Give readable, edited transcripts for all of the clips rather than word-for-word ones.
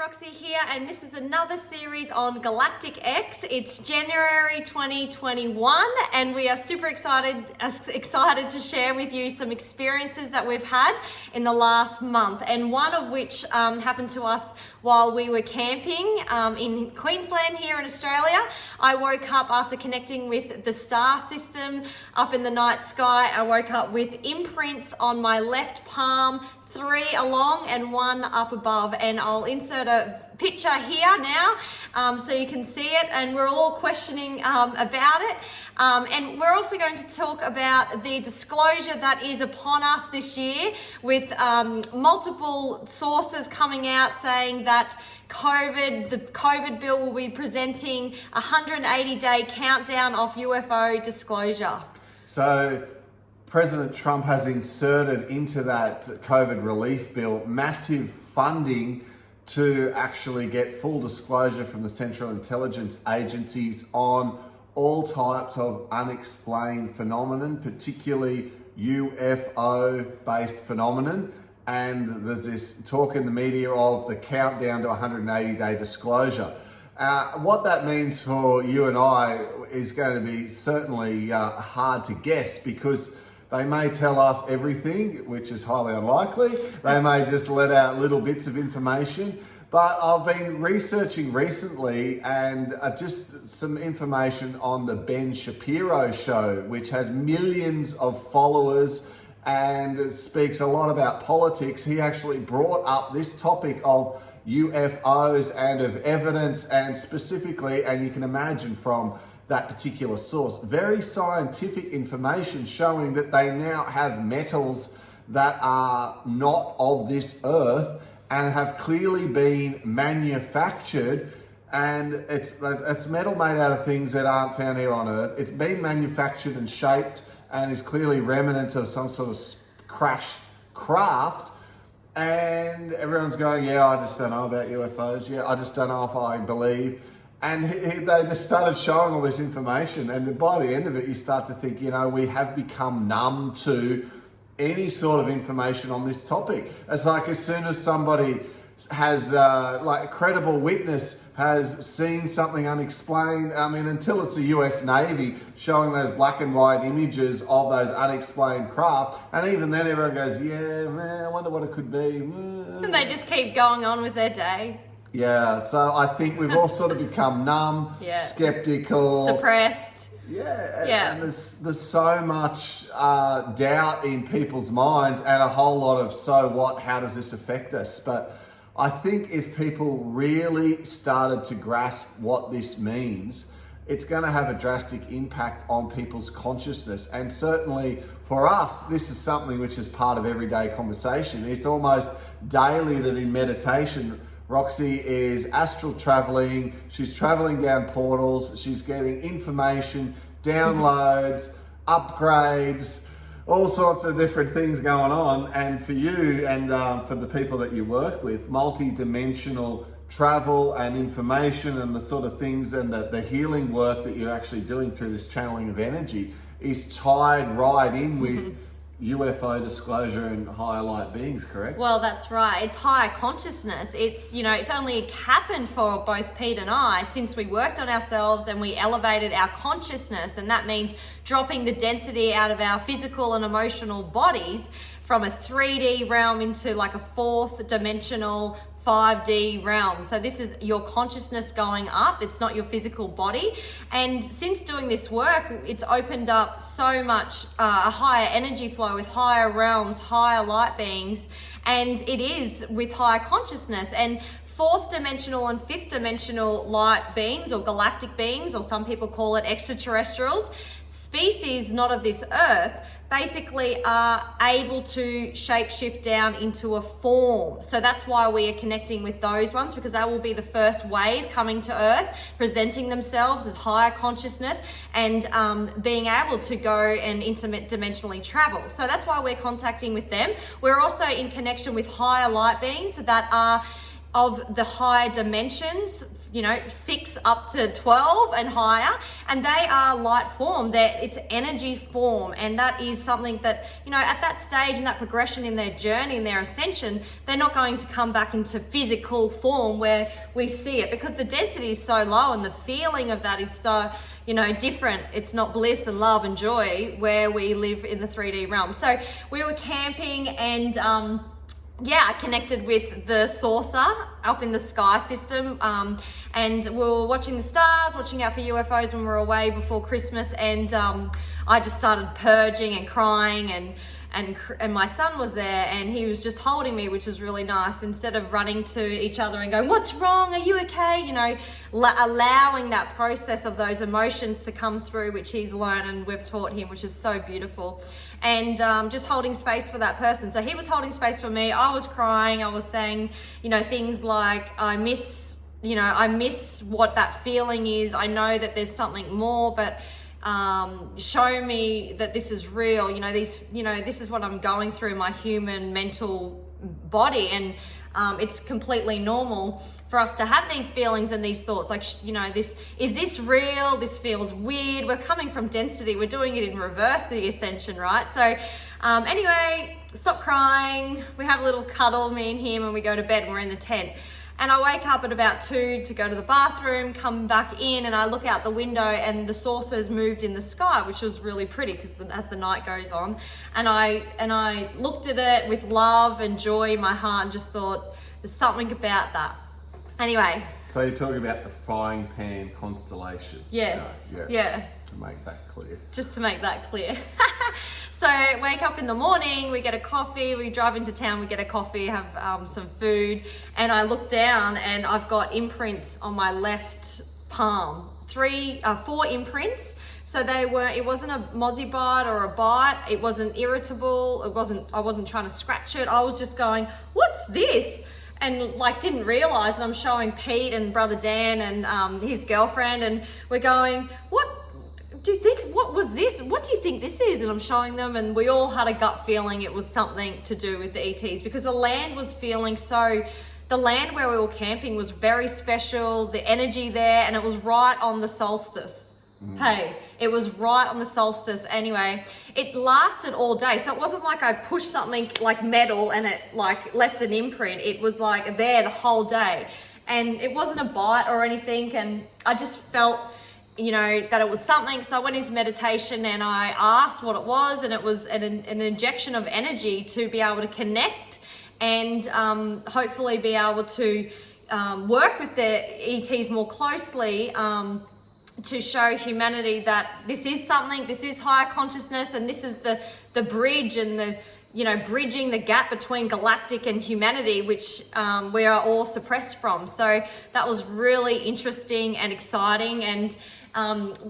Roxy here, and this is another series on Galactic X. It's January 2021, and we are super excited to share with you some experiences that we've had in the last month, and one of which happened to us while we were camping in Queensland here in Australia. I woke up after connecting with the star system up in the night sky. I woke up with imprints on my left palm, 3 along and 1 up above, and I'll insert a picture here now so you can see it, and we're all questioning about it, and we're also going to talk about the disclosure that is upon us this year, with multiple sources coming out saying that the COVID bill will be presenting a 180-day countdown of UFO disclosure. So President Trump has inserted into that COVID relief bill massive funding to actually get full disclosure from the Central Intelligence Agencies on all types of unexplained phenomenon, particularly UFO-based phenomenon. And there's this talk in the media of the countdown to 180-day disclosure. What that means for you and I is going to be certainly hard to guess, because they may tell us everything, which is highly unlikely. They may just let out little bits of information. But I've been researching recently, and just some information on the Ben Shapiro show, which has millions of followers and speaks a lot about politics. He actually brought up this topic of UFOs and of evidence, and specifically, and you can imagine from that particular source, very scientific information showing that they now have metals that are not of this earth and have clearly been manufactured, and it's metal made out of things that aren't found here on earth. It's been manufactured and shaped and is clearly remnants of some sort of crashed craft, and everyone's going, yeah, I just don't know about UFOs, yeah, I just don't know if I believe. And they just started showing all this information, and by the end of it, you start to think, you know, we have become numb to any sort of information on this topic. It's like as soon as somebody has, like a credible witness has seen something unexplained, I mean, until it's the US Navy showing those black and white images of those unexplained craft, and even then everyone goes, yeah, man, I wonder what it could be. And they just keep going on with their day. Yeah, so I think we've all sort of become numb, skeptical, suppressed. Yeah, and there's so much doubt in people's minds, and a whole lot of so what, how does this affect us? But I think if people really started to grasp what this means, it's going to have a drastic impact on people's consciousness. And certainly for us, this is something which is part of everyday conversation. It's almost daily that in meditation, Roxy is astral traveling, she's traveling down portals, she's getting information, downloads, upgrades, all sorts of different things going on. And for you and for the people that you work with, multi-dimensional travel and information and the sort of things and the healing work that you're actually doing through this channeling of energy is tied right in with UFO disclosure and higher light beings, correct? Well, that's right. It's higher consciousness. It's, you know, it's only happened for both Pete and I since we worked on ourselves and we elevated our consciousness. And that means dropping the density out of our physical and emotional bodies from a 3D realm into like a 4th dimensional 5D realm. So this is your consciousness going up. It's not your physical body. And since doing this work, it's opened up so much a higher energy flow with higher realms, higher light beings, and it is with higher consciousness. And 4th dimensional and 5th dimensional light beings, or galactic beings, or some people call it extraterrestrials, species not of this earth, basically are able to shapeshift down into a form. So that's why we are connecting with those ones, because they will be the first wave coming to Earth, presenting themselves as higher consciousness and being able to go and interdimensionally travel. So that's why we're contacting with them. We're also in connection with higher light beings that are of the higher dimensions, 6 up to 12 and higher, and they are light form. It's energy form, and that is something that, at that stage in that progression in their journey, in their ascension, they're not going to come back into physical form where we see it, because the density is so low and the feeling of that is so different. It's not bliss and love and joy where we live in the 3D realm. So we were camping, and I connected with the saucer up in the sky system, and we were watching the stars, watching out for UFOs when we were away before Christmas, and I just started purging and crying, and my son was there, and he was just holding me, which was really nice, instead of running to each other and going, "What's wrong? Are you okay?" Allowing that process of those emotions to come through, which he's learned and we've taught him, which is so beautiful. And just holding space for that person. So he was holding space for me. I was crying. I was saying, things like, I miss what that feeling is. I know that there's something more, but show me that this is real. This is what I'm going through, my human mental body, and it's completely normal for us to have these feelings and these thoughts. Like, is this real? This feels weird. We're coming from density. We're doing it in reverse, the ascension, right? So anyway, stop crying. We have a little cuddle, me and him, and we go to bed, and we're in the tent. And I wake up at about 2 to go to the bathroom, come back in, and I look out the window, and the saucer's moved in the sky, which was really pretty, because as the night goes on, and I looked at it with love and joy in my heart, and just thought, there's something about that. Anyway. So you're talking about the frying pan constellation. Yes. Yes. Yeah. To make that clear. Just to make that clear. So wake up in the morning, we get a coffee, we drive into town, we get a coffee, have some food, and I look down, and I've got imprints on my left palm. 4 imprints. So it wasn't a mozzie bite or a bite. It wasn't irritable. I wasn't trying to scratch it. I was just going, "What's this?" And didn't realize, and I'm showing Pete and brother Dan and his girlfriend, and we're going, what do you think this is? And I'm showing them, and we all had a gut feeling it was something to do with the ETs, because the land was feeling the land where we were camping was very special, the energy there, and it was right on the solstice. Hey, it was right on the solstice. Anyway, it lasted all day. So it wasn't like I pushed something like metal and it left an imprint. It was there the whole day. And it wasn't a bite or anything. And I just felt, that it was something. So I went into meditation, and I asked what it was. And it was an injection of energy to be able to connect and hopefully be able to work with the ETs more closely, to show humanity that this is higher consciousness, and this is the bridge, and bridging the gap between galactic and humanity, which we are all suppressed from. So that was really interesting and exciting. And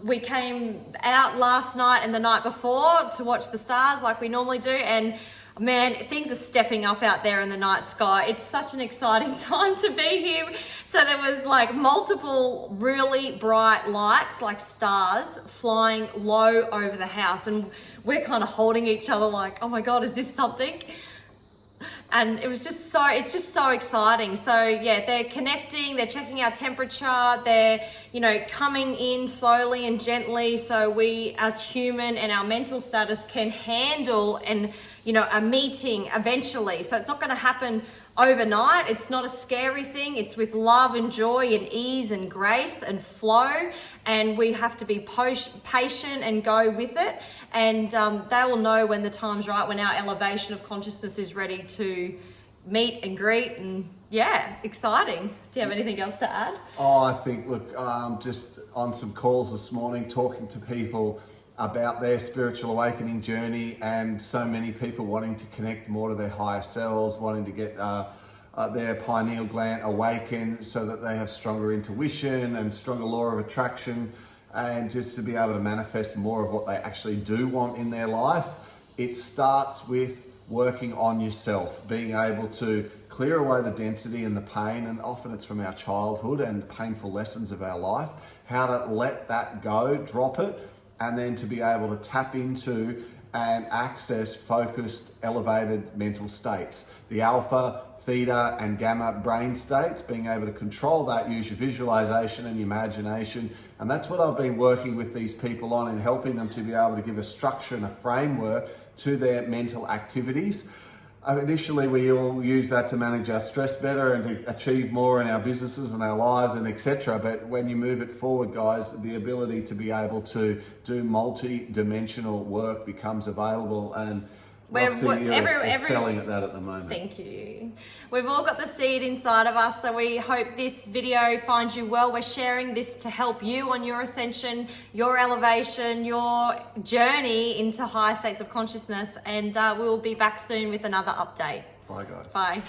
we came out last night and the night before to watch the stars like we normally do, and man, things are stepping up out there in the night sky. It's such an exciting time to be here. So there was multiple really bright lights, like stars, flying low over the house. And we're kind of holding each other like, oh my God, is this something? And it's just so exciting. So yeah, they're connecting, they're checking our temperature, they're, coming in slowly and gently, so we as human and our mental status can handle a meeting eventually. So it's not going to happen overnight. It's not a scary thing. It's with love and joy and ease and grace and flow. And we have to be patient and go with it. And they will know when the time's right, when our elevation of consciousness is ready to meet and greet. And yeah, exciting. Do you have anything else to add? Oh, I think, look, just on some calls this morning, talking to people about their spiritual awakening journey, and so many people wanting to connect more to their higher selves, wanting to get their pineal gland awakened so that they have stronger intuition and stronger law of attraction, and just to be able to manifest more of what they actually do want in their life. It starts with working on yourself, being able to clear away the density and the pain, and often it's from our childhood and painful lessons of our life, how to let that go, drop it, and then to be able to tap into and access focused, elevated mental states. The alpha, theta and gamma brain states, being able to control that, use your visualization and your imagination. And that's what I've been working with these people on, and helping them to be able to give a structure and a framework to their mental activities. Initially, we all use that to manage our stress better and to achieve more in our businesses and our lives and etc. But when you move it forward, guys, the ability to be able to do multi-dimensional work becomes available, and Roxy, you're excelling at that at the moment. Thank you. We've all got the seed inside of us, so we hope this video finds you well. We're sharing this to help you on your ascension, your elevation, your journey into higher states of consciousness, and we'll be back soon with another update. Bye, guys. Bye.